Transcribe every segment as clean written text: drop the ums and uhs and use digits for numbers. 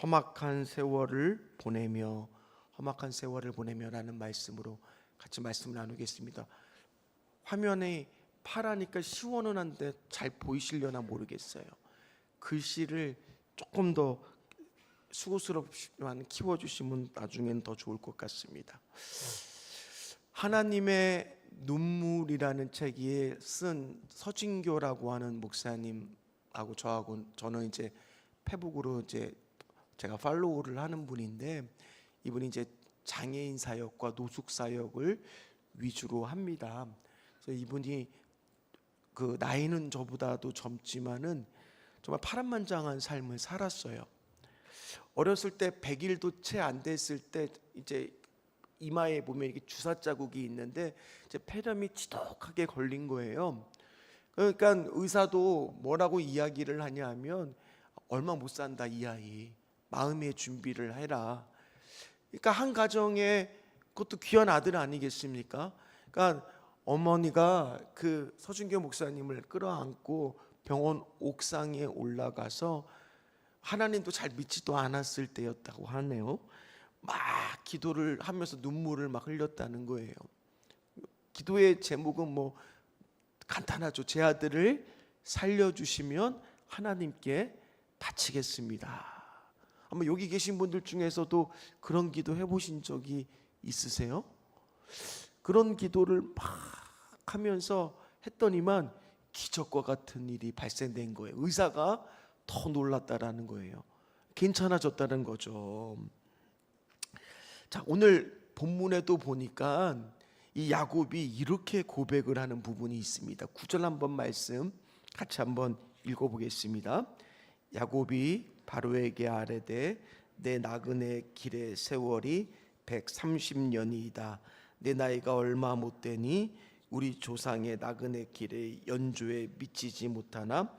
험악한 세월을 보내며 험악한 세월을 보내며라는 말씀으로 같이 말씀을 나누겠습니다. 화면이 파라니까 시원은 한데 잘 보이시려나 모르겠어요. 글씨를 조금 더 수고스럽지만 키워주시면 나중엔 더 좋을 것 같습니다. 하나님의 눈물이라는 책에 쓴 서진교라고 하는 목사님하고 저는 이제 페북으로 이제 제가 팔로우를 하는 분인데, 이분이 이제 장애인 사역과 노숙 사역을 위주로 합니다. 그래서 이분이 그 나이는 저보다도 젊지만은 정말 파란만장한 삶을 살았어요. 어렸을 때 100일도 채 안 됐을 때 이제 이마에 보면 이렇게 주사 자국이 있는데 이제 폐렴이 지독하게 걸린 거예요. 그러니까 의사도 뭐라고 이야기를 하냐면 얼마 못 산다 이 아이, 마음의 준비를 해라. 그러니까 한 가정에 그것도 귀한 아들 아니겠습니까? 그러니까 어머니가 그 서준교 목사님을 끌어안고 병원 옥상에 올라가서, 하나님도 잘 믿지도 않았을 때였다고 하네요. 막 기도를 하면서 눈물을 막 흘렸다는 거예요. 기도의 제목은 뭐 간단하죠. 제 아들을 살려주시면 하나님께 바치겠습니다. 아마 여기 계신 분들 중에서도 그런 기도 해보신 적이 있으세요? 그런 기도를 막 하면서 했더니만 기적과 같은 일이 발생된 거예요. 의사가 더 놀랐다라는 거예요. 괜찮아졌다는 거죠. 자, 오늘 본문에도 보니까 이 야곱이 이렇게 고백을 하는 부분이 있습니다. 9절 한번 말씀 같이 한번 읽어보겠습니다. 야곱이 바로에게 아뢰되 내 나그네 길의 세월이 130년이다. 내 나이가 얼마 못 되니 우리 조상의 나그네 길의 연조에 미치지 못하나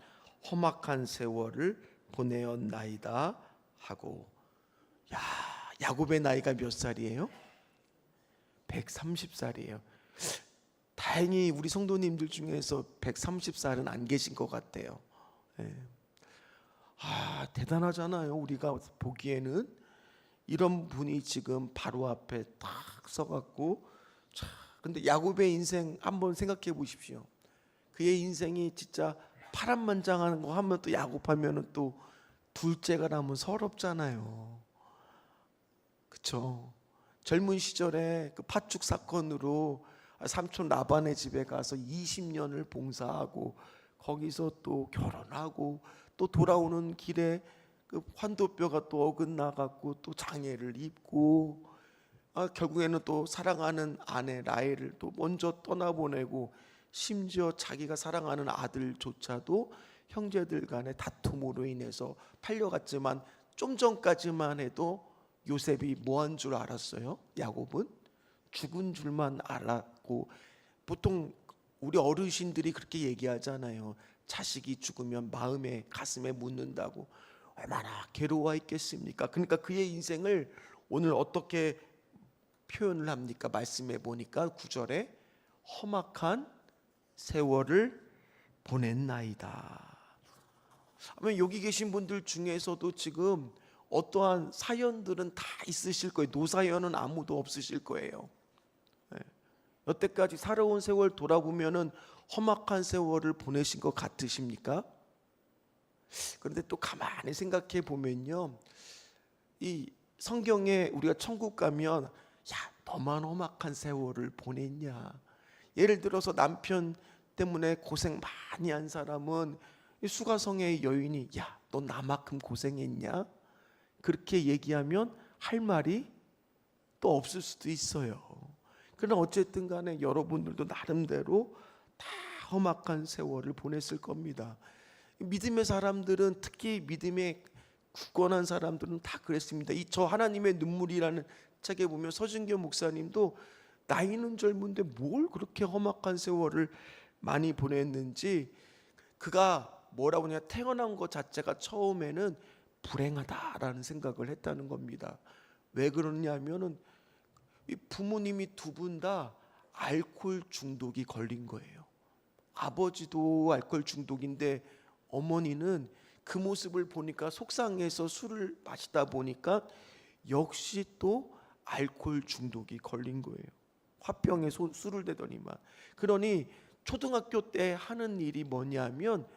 험악한 세월을 보내었나이다 하고. 야, 야곱의 나이가 몇 살이에요? 130살이에요. 다행히 우리 성도님들 중에서 130살은 안 계신 것 같아요. 대단하잖아요. 우리가 보기에는 이런 분이 지금 바로 앞에 딱 서갖고, 근데 야곱의 인생 한번 생각해 보십시오. 그의 인생이 진짜 파란만장한 거 하면 또 야곱하면은 또 둘째가 나면 서럽잖아요. 그렇죠? 젊은 시절에 그 팥죽 사건으로 삼촌 라반의 집에 가서 20년을 봉사하고 거기서 또 결혼하고 또 돌아오는 길에 그 환도뼈가 또 어긋나갖고 또 장애를 입고, 결국에는 또 사랑하는 아내 라헬을 또 먼저 떠나보내고, 심지어 자기가 사랑하는 아들조차도 형제들 간의 다툼으로 인해서 팔려갔지만 좀 전까지만 해도 요셉이 뭐한 줄 알았어요? 야곱은 죽은 줄만 알았고, 보통 우리 어르신들이 그렇게 얘기하잖아요. 자식이 죽으면 마음에 가슴에 묻는다고. 얼마나 괴로워했겠습니까? 그러니까 그의 인생을 오늘 어떻게 표현을 합니까? 말씀해 보니까 9절에 험악한 세월을 보냈나이다. 아마 여기 계신 분들 중에서도 지금 어떠한 사연들은 다 있으실 거예요. 노사연은 아무도 없으실 거예요. 여태까지 살아온 세월 돌아보면은 험악한 세월을 보내신 것 같으십니까? 그런데 또 가만히 생각해 보면요, 이 성경에 우리가 천국 가면 야, 너만 험악한 세월을 보냈냐, 예를 들어서 남편 때문에 고생 많이 한 사람은 이 수가성의 여인이 야, 너 나만큼 고생했냐, 그렇게 얘기하면 할 말이 또 없을 수도 있어요. 그러나 어쨌든 간에 여러분들도 나름대로 다 험악한 세월을 보냈을 겁니다. 믿음의 사람들은, 특히 믿음에 굳건한 사람들은 다 그랬습니다. 이 저 하나님의 눈물이라는 책에 보면 서준교 목사님도 나이는 젊은데 뭘 그렇게 험악한 세월을 많이 보냈는지, 그가 뭐라고 하냐, 태어난 것 자체가 처음에는 불행하다라는 생각을 했다는 겁니다. 왜 그러냐면은 부모님이 두 분 다 알코올 중독이 걸린 거예요. 아버지도 알코올 중독인데 어머니는 그 모습을 보니까 속상해서 술을 마시다 보니까 역시 또 알코올 중독이 걸린 거예요. 화병에 술을 대더니만. 그러니 초등학교 때 하는 일이 뭐냐면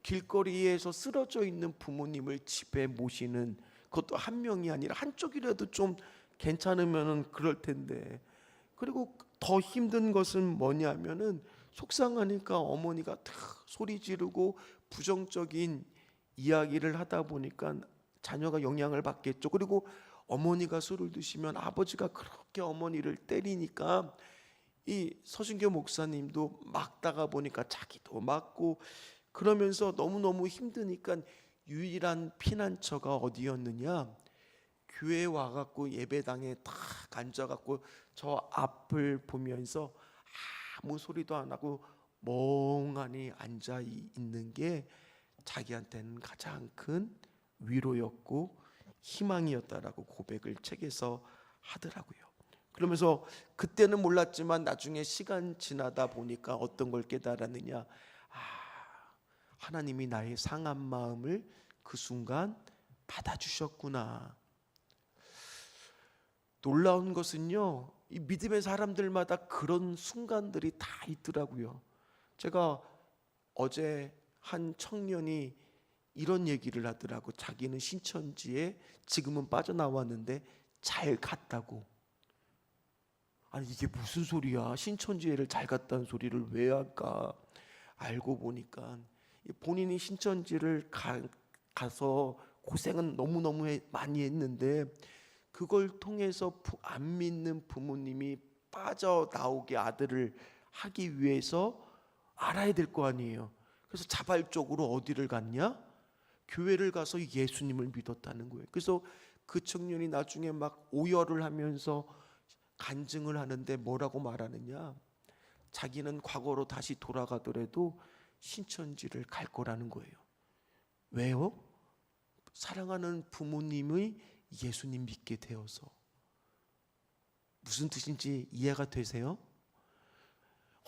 길거리에서 쓰러져 있는 부모님을 집에 모시는, 그것도 한 명이 아니라 한쪽이라도 좀 괜찮으면은 그럴 텐데. 그리고 더 힘든 것은 뭐냐면은 속상하니까 어머니가 탁 소리 지르고 부정적인 이야기를 하다 보니까 자녀가 영향을 받겠죠. 그리고 어머니가 술을 드시면 아버지가 그렇게 어머니를 때리니까 이 서준교 목사님도 막다가 보니까 자기도 맞고, 그러면서 너무너무 힘드니까 유일한 피난처가 어디였느냐, 교회에 와갖고 예배당에 딱 앉아갖고 저 앞을 보면서 아무 소리도 안 하고 멍하니 앉아 있는 게 자기한테는 가장 큰 위로였고 희망이었다라고 고백을 책에서 하더라고요. 그러면서 그때는 몰랐지만 나중에 시간 지나다 보니까 어떤 걸 깨달았느냐, 하나님이 나의 상한 마음을 그 순간 받아주셨구나. 놀라운 것은요, 이 믿음의 사람들마다 그런 순간들이 다 있더라고요. 제가 어제 한 청년이 이런 얘기를 하더라고. 자기는 신천지에 지금은 빠져나왔는데 잘 갔다고. 아니 이게 무슨 소리야? 신천지에를 잘 갔다는 소리를 왜 할까? 알고 보니까 본인이 신천지를 가서 고생은 너무너무 많이 했는데 그걸 통해서 안 믿는 부모님이 빠져나오게 아들을 하기 위해서 알아야 될 거 아니에요. 그래서 자발적으로 어디를 갔냐? 교회를 가서 예수님을 믿었다는 거예요. 그래서 그 청년이 나중에 막 오열을 하면서 간증을 하는데 뭐라고 말하느냐, 자기는 과거로 다시 돌아가더라도 신천지를 갈 거라는 거예요. 왜요? 사랑하는 부모님의 예수님 믿게 되어서. 무슨 뜻인지 이해가 되세요?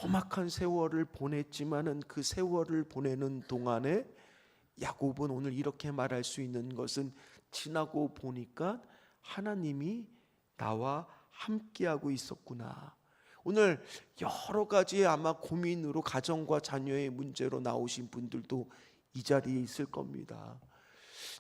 험악한 세월을 보냈지만은 그 세월을 보내는 동안에 야곱은 오늘 이렇게 말할 수 있는 것은, 지나고 보니까 하나님이 나와 함께하고 있었구나. 오늘 여러 가지 아마 고민으로 가정과 자녀의 문제로 나오신 분들도 이 자리에 있을 겁니다.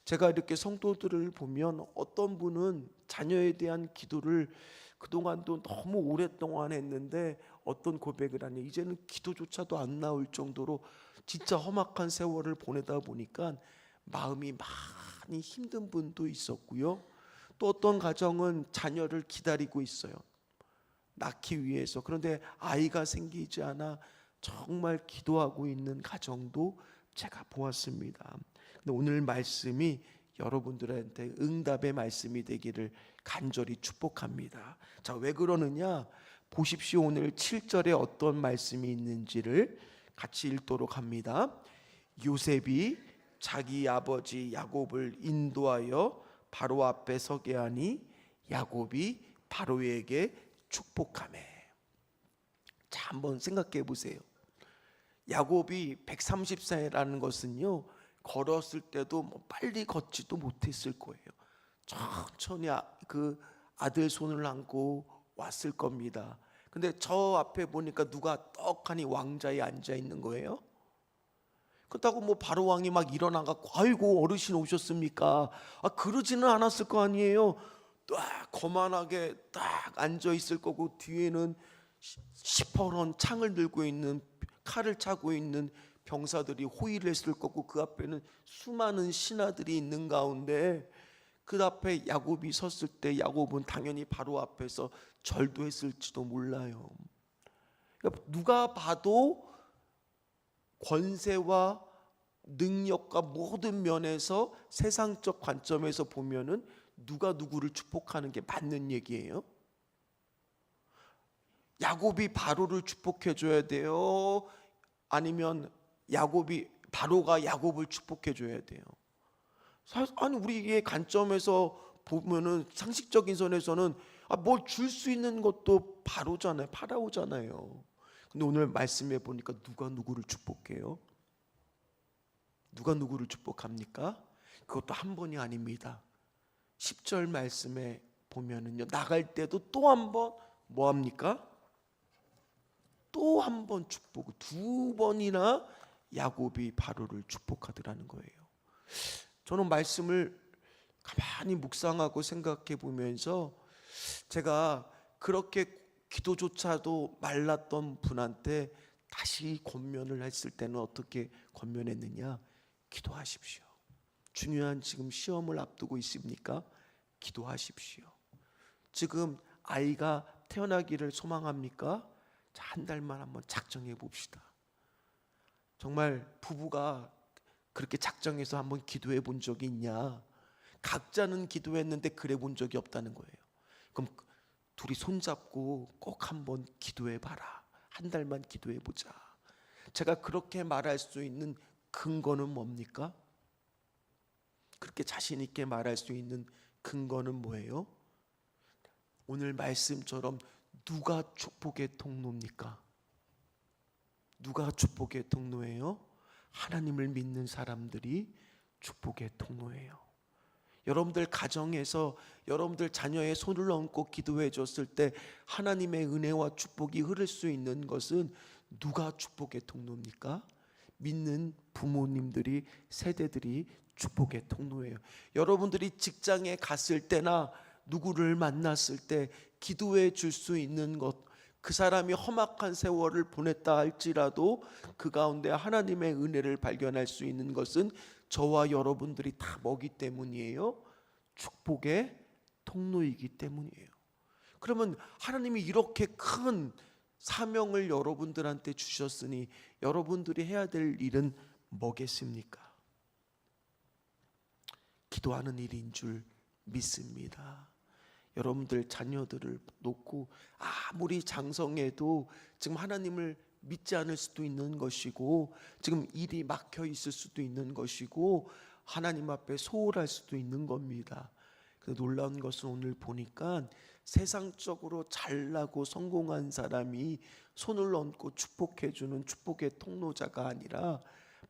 제가 이렇게 성도들을 보면 어떤 분은 자녀에 대한 기도를 그동안도 너무 오랫동안 했는데 어떤 고백을 하냐, 이제는 기도조차도 안 나올 정도로 진짜 험악한 세월을 보내다 보니까 마음이 많이 힘든 분도 있었고요. 또 어떤 가정은 자녀를 기다리고 있어요. 낳기 위해서. 그런데 아이가 생기지 않아 정말 기도하고 있는 가정도 제가 보았습니다. 근데 오늘 말씀이 여러분들한테 응답의 말씀이 되기를 간절히 축복합니다. 자, 왜 그러느냐? 보십시오. 오늘 7절에 어떤 말씀이 있는지를 같이 읽도록 합니다. 요셉이 자기 아버지 야곱을 인도하여 바로 앞에 서게 하니 야곱이 바로에게 축복하매. 자, 한번 생각해 보세요. 야곱이 130세라는 것은요, 걸었을 때도 뭐 빨리 걷지도 못했을 거예요. 천천히 그 아들 손을 안고 왔을 겁니다. 근데 저 앞에 보니까 누가 떡하니 왕자에 앉아 있는 거예요. 그렇다고 뭐 바로 왕이 막 일어나갖고 아이고 어르신 오셨습니까? 그러지는 않았을 거 아니에요. 딱 거만하게 딱 앉아 있을 거고, 뒤에는 시퍼런 창을 들고 있는, 칼을 차고 있는 병사들이 호위를 했을 거고, 그 앞에는 수많은 신하들이 있는 가운데 그 앞에 야곱이 섰을 때 야곱은 당연히 바로 앞에서 절도했을지도 몰라요. 그러니까 누가 봐도 권세와 능력과 모든 면에서 세상적 관점에서 보면은 누가 누구를 축복하는 게 맞는 얘기예요. 야곱이 바로를 축복해 줘야 돼요? 아니면 바로가 야곱을 축복해 줘야 돼요? 아니 우리의 관점에서 보면은, 상식적인 선에서는 뭘 줄 수 있는 것도 바로잖아요. 파라오잖아요. 근데 오늘 말씀해 보니까 누가 누구를 축복해요? 누가 누구를 축복합니까? 그것도 한 번이 아닙니다. 10절 말씀에 보면은요, 나갈 때도 또 한 번 뭐 합니까? 또 한 번 축복, 두 번이나 야곱이 바로를 축복하더라는 거예요. 저는 말씀을 가만히 묵상하고 생각해 보면서 제가 그렇게 기도조차도 말랐던 분한테 다시 권면을 했을 때는 어떻게 권면했느냐? 기도하십시오. 중요한 지금 시험을 앞두고 있습니까? 기도하십시오. 지금 아이가 태어나기를 소망합니까? 자, 한 달만 한번 작정해 봅시다. 정말 부부가 그렇게 작정해서 한번 기도해 본 적이 있냐? 각자는 기도했는데 그래 본 적이 없다는 거예요. 그럼 둘이 손잡고 꼭 한번 기도해 봐라. 한 달만 기도해 보자. 제가 그렇게 말할 수 있는 근거는 뭡니까? 그렇게 자신 있게 말할 수 있는 근거는 뭐예요? 오늘 말씀처럼 누가 축복의 통로입니까? 누가 축복의 통로예요? 하나님을 믿는 사람들이 축복의 통로예요. 여러분들 가정에서 여러분들 자녀의 손을 얹고 기도해 줬을 때 하나님의 은혜와 축복이 흐를 수 있는 것은 누가 축복의 통로입니까? 믿는 부모님들이, 세대들이 축복의 통로예요. 여러분들이 직장에 갔을 때나 누구를 만났을 때 기도해 줄 수 있는 것, 그 사람이 험악한 세월을 보냈다 할지라도 그 가운데 하나님의 은혜를 발견할 수 있는 것은 저와 여러분들이 다 뭐기 때문이에요? 축복의 통로이기 때문이에요. 그러면 하나님이 이렇게 큰 사명을 여러분들한테 주셨으니 여러분들이 해야 될 일은 뭐겠습니까? 기도하는 일인 줄 믿습니다. 여러분들 자녀들을 놓고 아무리 장성해도 지금 하나님을 믿지 않을 수도 있는 것이고 지금 일이 막혀 있을 수도 있는 것이고 하나님 앞에 소홀할 수도 있는 겁니다. 그런데 놀라운 것은 오늘 보니까 세상적으로 잘나고 성공한 사람이 손을 얹고 축복해주는 축복의 통로자가 아니라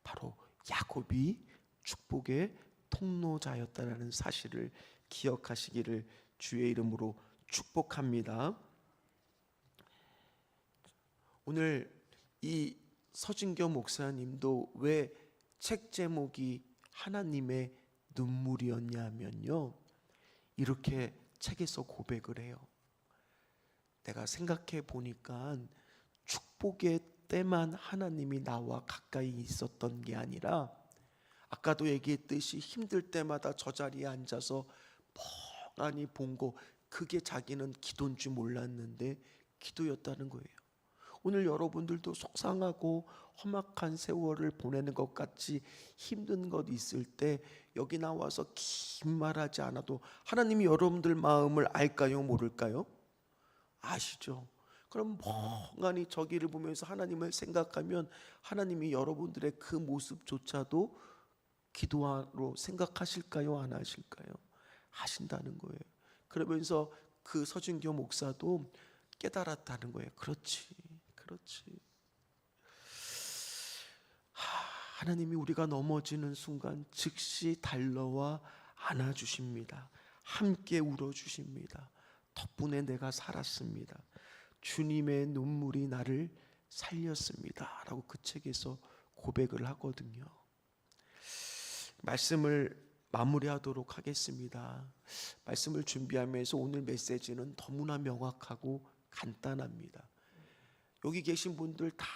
바로 야곱이 축복의 통로자였다는 사실을 기억하시기를 주의 이름으로 축복합니다. 오늘 이 서진교 목사님도 왜 책 제목이 하나님의 눈물이었냐면요, 이렇게 책에서 고백을 해요. 내가 생각해 보니까 축복의 때만 하나님이 나와 가까이 있었던 게 아니라 아까도 얘기했듯이 힘들 때마다 저 자리에 앉아서 멍하니 본 거, 그게 자기는 기도인 줄 몰랐는데 기도였다는 거예요. 오늘 여러분들도 속상하고 험악한 세월을 보내는 것 같이 힘든 것 있을 때 여기 나와서 긴 말하지 않아도 하나님이 여러분들 마음을 알까요? 모를까요? 아시죠? 그럼 멍하니 저기를 보면서 하나님을 생각하면 하나님이 여러분들의 그 모습조차도 기도로 생각하실까요? 안 하실까요? 하신다는 거예요. 그러면서 그 서진교 목사도 깨달았다는 거예요. 그렇지. 하나님이 우리가 넘어지는 순간 즉시 달려와 안아주십니다. 함께 울어주십니다. 덕분에 내가 살았습니다. 주님의 눈물이 나를 살렸습니다. 라고 그 책에서 고백을 하거든요. 말씀을 마무리하도록 하겠습니다. 말씀을 준비하면서 오늘 메시지는 너무나 명확하고 간단합니다. 여기 계신 분들 다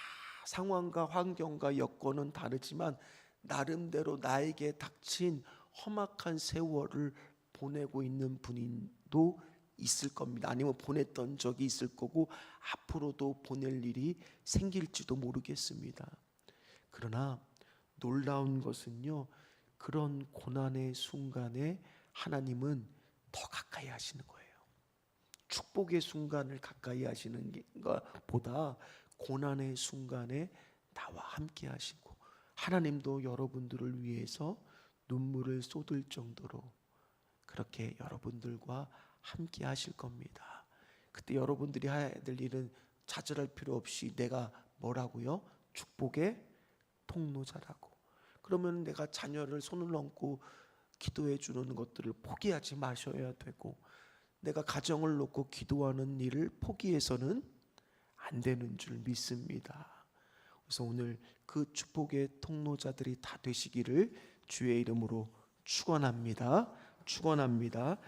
상황과 환경과 여건은 다르지만 나름대로 나에게 닥친 험악한 세월을 보내고 있는 분도 있을 겁니다. 아니면 보냈던 적이 있을 거고 앞으로도 보낼 일이 생길지도 모르겠습니다. 그러나 놀라운 것은요, 그런 고난의 순간에 하나님은 더 가까이 하시는 거예요. 축복의 순간을 가까이 하시는 것보다 고난의 순간에 나와 함께 하시고, 하나님도 여러분들을 위해서 눈물을 쏟을 정도로 그렇게 여러분들과 함께 하실 겁니다. 그때 여러분들이 해야 될 일은 좌절할 필요 없이 내가 뭐라고요? 축복의 통로자라고. 그러면 내가 자녀를 손을 얹고 기도해 주는 것들을 포기하지 마셔야 되고, 내가 가정을 놓고 기도하는 일을 포기해서는 안 되는 줄 믿습니다. 그래서 오늘 그 축복의 통로자들이 다 되시기를 주의 이름으로 축원합니다. 축원합니다.